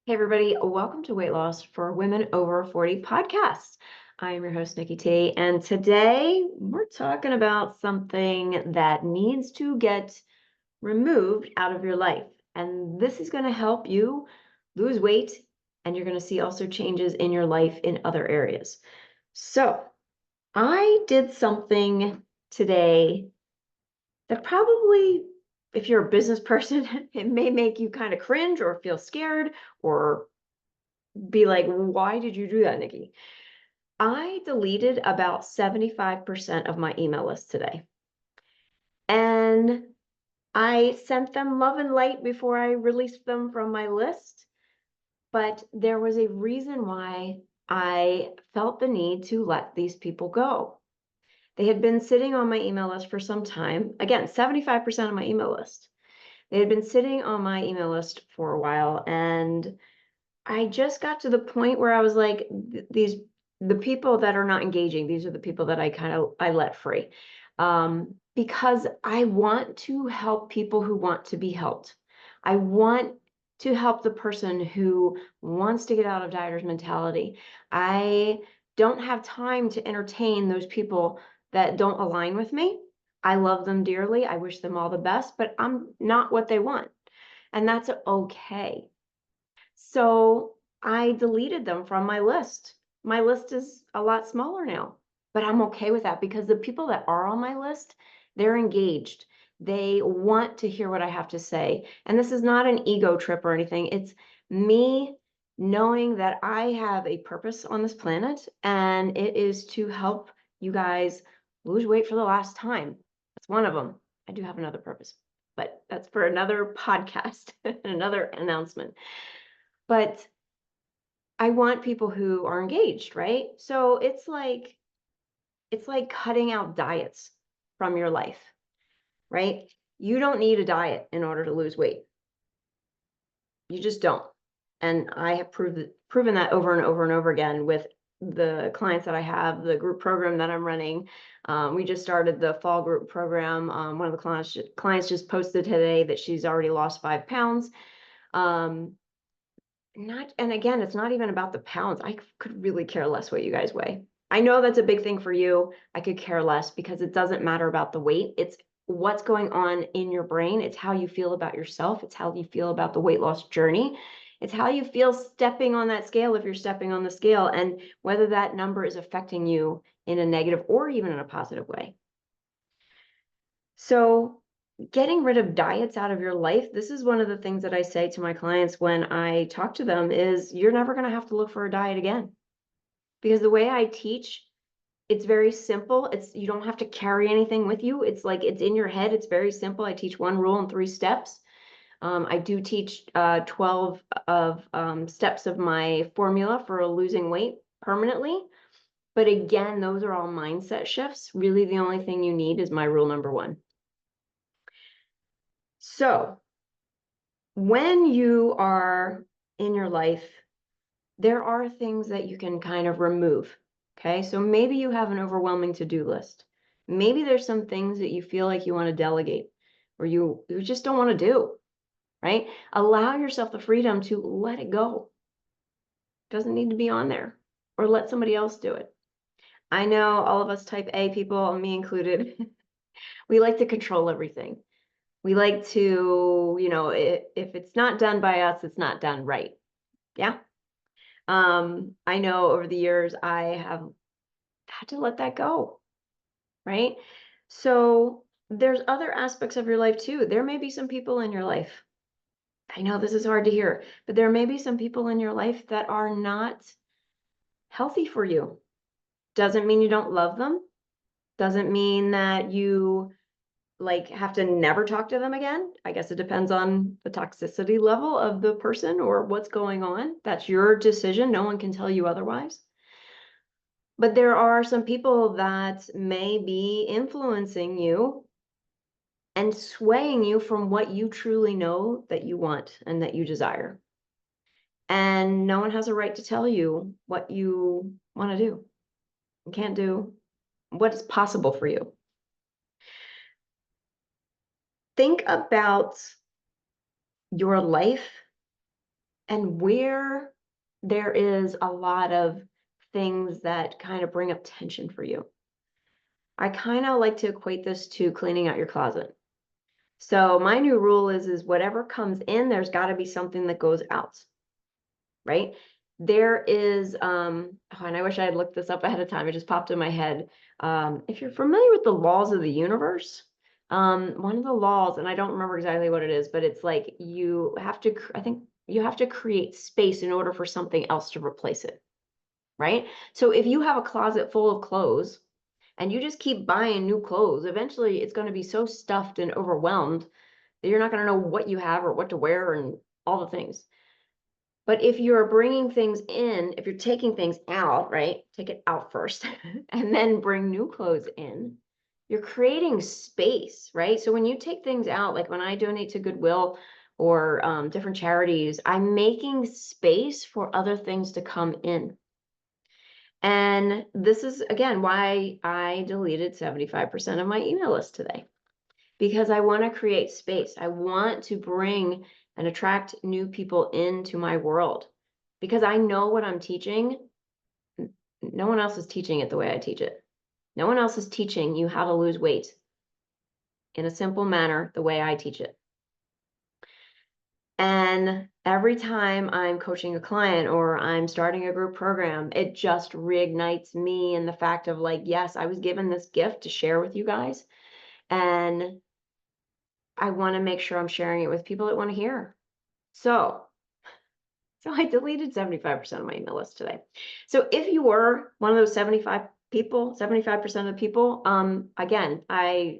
Hey, everybody, welcome to Weight Loss for Women Over 40 podcast. I am your host, Nikki T, and today we're talking about something that needs to get removed out of your life. And this is going to help you lose weight, and you're going to see also changes in your life in other areas. So, I did something today that probably, if you're a business person, it may make you kind of cringe or feel scared or be like, why did you do that, Nikki? I deleted about 75% of my email list today. And I sent them love and light before I released them from my list. But there was a reason why I felt the need to let these people go. They had been sitting on my email list for some time. Again, 75% of my email list. They had been sitting on my email list for a while, and I just got to the point where I was like, the people that are not engaging, these are the people that I let free. Because I want to help people who want to be helped. I want to help the person who wants to get out of dieter's mentality. I don't have time to entertain those people that don't align with me. I love them dearly. I wish them all the best, but I'm not what they want. And that's okay. So I deleted them from my list. My list is a lot smaller now, but I'm okay with that because the people that are on my list, they're engaged. They want to hear what I have to say. And this is not an ego trip or anything. It's me knowing that I have a purpose on this planet, and it is to help you guys lose weight for the last time. That's one of them. I do have another purpose, but that's for another podcast, another announcement. But I want people who are engaged, right? So it's like cutting out diets from your life, right? You don't need a diet in order to lose weight. You just don't. And I have proven that over and over and over again with the clients that I have, the group program that I'm running. We just started the fall group program. One of the clients just posted today that she's already lost 5 pounds. Um, Not, and again, it's not even about the pounds. I could really care less what you guys weigh. I know that's a big thing for you. I could care less because it doesn't matter about the weight. It's what's going on in your brain. It's how you feel about yourself. It's how you feel about the weight loss journey. It's how you feel stepping on that scale if you're stepping on the scale, and whether that number is affecting you in a negative or even in a positive way. So, getting rid of diets out of your life, this is one of the things that I say to my clients when I talk to them is you're never going to have to look for a diet again. Because the way I teach, it's very simple. It's you don't have to carry anything with you. It's like it's in your head. It's very simple. I teach one rule in 3 steps. I do teach 12 of steps of my formula for losing weight permanently. But again, those are all mindset shifts. Really, the only thing you need is my rule number one. So, when you are in your life, there are things that you can kind of remove. Okay. So maybe you have an overwhelming to-do list. Maybe there's some things that you feel like you want to delegate or you just don't want to do, right? Allow yourself the freedom to let it go. It doesn't need to be on there, or let somebody else do it. I know all of us type A people, me included, we like to control everything. We like to, if it's not done by us, it's not done right. Yeah. I know over the years I have had to let that go, right? So there's other aspects of your life too. There may be some people in your life. I know this is hard to hear, but there may be some people in your life that are not healthy for you. Doesn't mean you don't love them. Doesn't mean that you like have to never talk to them again. I guess it depends on the toxicity level of the person or what's going on. That's your decision. No one can tell you otherwise. But there are some people that may be influencing you and swaying you from what you truly know that you want and that you desire. And no one has a right to tell you what you want to do. You can't do what is possible for you. Think about your life and where there is a lot of things that kind of bring up tension for you. I kind of like to equate this to cleaning out your closet. So my new rule is whatever comes in, there's got to be something that goes out, right? There is, and I wish I had looked this up ahead of time. It just popped in my head. If you're familiar with the laws of the universe, one of the laws, and I don't remember exactly what it is, but it's like you have to, I think you have to create space in order for something else to replace it, right? So if you have a closet full of clothes and you just keep buying new clothes, eventually it's going to be so stuffed and overwhelmed that you're not going to know what you have or what to wear and all the things. But if you're bringing things in, if you're taking things out, right? Take it out first and then bring new clothes in. You're creating space, right? So when you take things out, like when I donate to Goodwill or different charities, I'm making space for other things to come in. And this is, again, why I deleted 75% of my email list today, because I want to create space. I want to bring and attract new people into my world because I know what I'm teaching. No one else is teaching it the way I teach it. No one else is teaching you how to lose weight in a simple manner the way I teach it. And every time I'm coaching a client or I'm starting a group program, it just reignites me in the fact of like, yes, I was given this gift to share with you guys. And I want to make sure I'm sharing it with people that want to hear. So I deleted 75% of my email list today. So if you were one of those 75 people, 75% of the people, again, I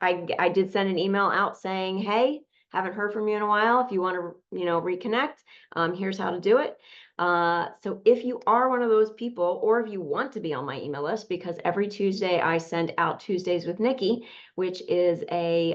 did send an email out saying, hey, haven't heard from you in a while. If you want to, reconnect, here's how to do it. So if you are one of those people, or if you want to be on my email list, because every Tuesday I send out Tuesdays with Nikki, which is a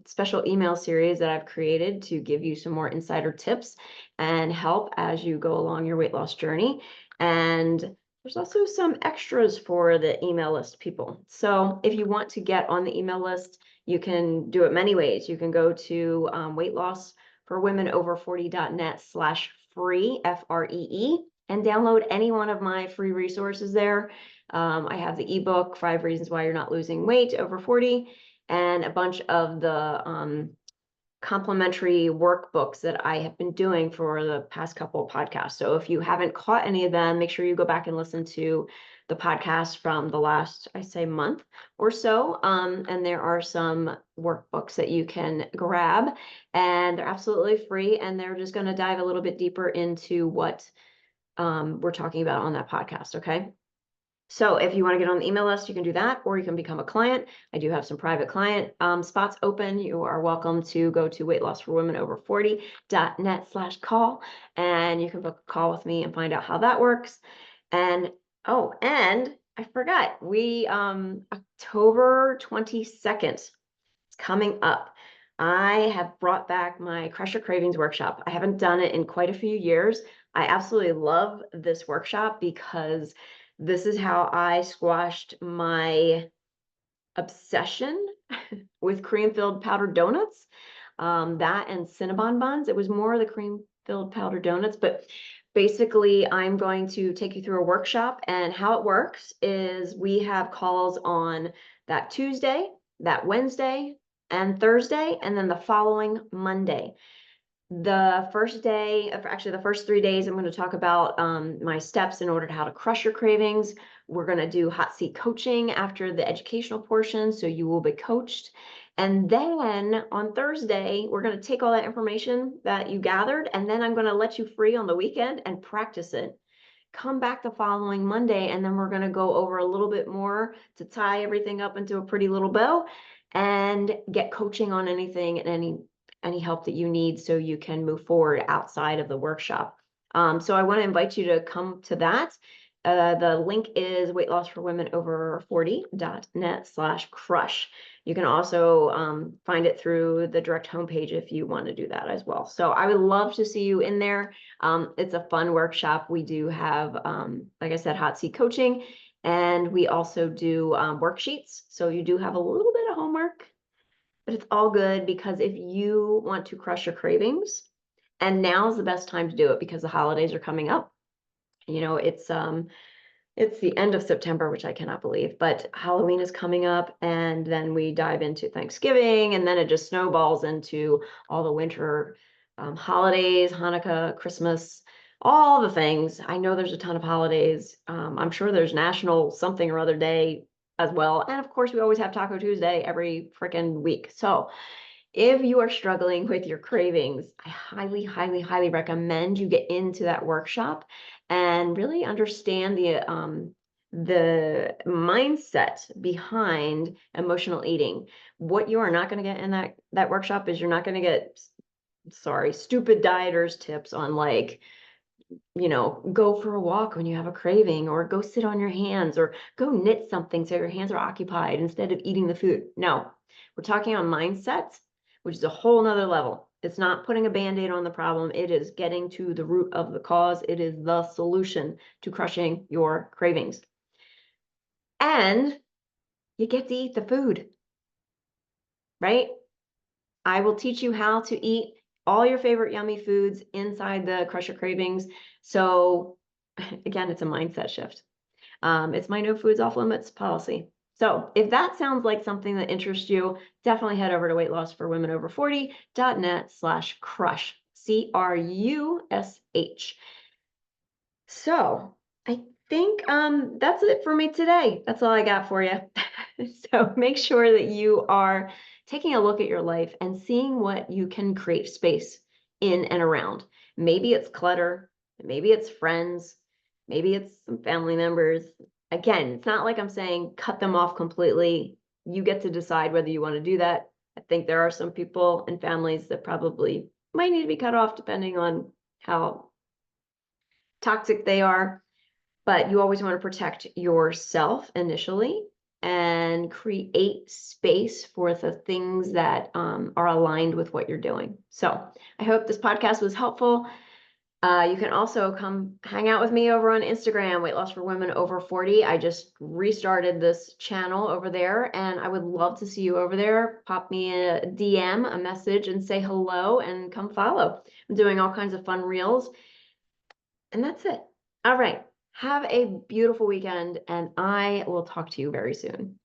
special email series that I've created to give you some more insider tips and help as you go along your weight loss journey. And there's also some extras for the email list people. So if you want to get on the email list, you can do it many ways. You can go to weightlossforwomenover40.net/free, FREE, and download any one of my free resources there. I have the ebook, 5 Reasons Why You're Not Losing Weight Over 40, and a bunch of the complimentary workbooks that I have been doing for the past couple of podcasts. So if you haven't caught any of them, make sure you go back and listen to the podcast from the last, I say, month or so. And there are some workbooks that you can grab, and they're absolutely free. And they're just going to dive a little bit deeper into what we're talking about on that podcast. Okay. So if you want to get on the email list, you can do that, or you can become a client. I do have some private client spots open. You are welcome to go to weightlossforwomenover40.net/call, and you can book a call with me and find out how that works. And and I forgot, we October 22nd, it's coming up. I have brought back my Crush Your Cravings workshop. I haven't done it in quite a few years. I absolutely love this workshop because this is how I squashed my obsession with cream-filled powdered donuts. That and Cinnabon buns. It was more the cream-filled powdered donuts, but basically I'm going to take you through a workshop, and how it works is we have calls on that Tuesday, that Wednesday, and Thursday, and then the following Monday. The first day, actually the first 3 days, I'm going to talk about my steps in order to how to crush your cravings. We're going to do hot seat coaching after the educational portion, so you will be coached. And then on Thursday, we're going to take all that information that you gathered, and then I'm going to let you free on the weekend and practice it. Come back the following Monday, and then we're going to go over a little bit more to tie everything up into a pretty little bow and get coaching on anything and any help that you need so you can move forward outside of the workshop. So I want to invite you to come to that. The link is weightlossforwomenover40.net/crush. You can also find it through the direct homepage if you want to do that as well. So I would love to see you in there. It's a fun workshop. We do have, like I said, hot seat coaching, and we also do worksheets. So you do have a little bit of homework, but it's all good because if you want to crush your cravings And now's the best time to do it because the holidays are coming up. It's the end of September, which I cannot believe, but Halloween is coming up, and then we dive into Thanksgiving, and then it just snowballs into all the winter holidays, Hanukkah, Christmas, all the things. I know there's a ton of holidays. I'm sure there's National something or other day as well. And of course, we always have Taco Tuesday every freaking week. So if you are struggling with your cravings, I highly, highly, highly recommend you get into that workshop and really understand the mindset behind emotional eating. What you are not going to get in that workshop is you're not going to get, sorry, stupid dieters tips on like, go for a walk when you have a craving, or go sit on your hands, or go knit something so your hands are occupied instead of eating the food. No, we're talking on mindset, which is a whole nother level. It's not putting a band-aid on the problem. It is getting to the root of the cause. It is the solution to crushing your cravings. And you get to eat the food, right? I will teach you how to eat all your favorite yummy foods inside the Crush Your Cravings. So again, it's a mindset shift. It's my no foods off limits policy. So if that sounds like something that interests you, definitely head over to weightlossforwomenover40.net/crush, CRUSH. So I think that's it for me today. That's all I got for you. So make sure that you are taking a look at your life and seeing what you can create space in and around. Maybe it's clutter, maybe it's friends, maybe it's some family members. Again, it's not like I'm saying cut them off completely. You get to decide whether you want to do that. I think there are some people and families that probably might need to be cut off depending on how toxic they are, but you always want to protect yourself initially and create space for the things that are aligned with what you're doing. So I hope this podcast was helpful. You can also come hang out with me over on Instagram, Weight Loss for Women Over 40. I just restarted this channel over there, and I would love to see you over there. Pop me a DM, a message, and say hello, and come follow. I'm doing all kinds of fun reels. And that's it. All right. Have a beautiful weekend, and I will talk to you very soon.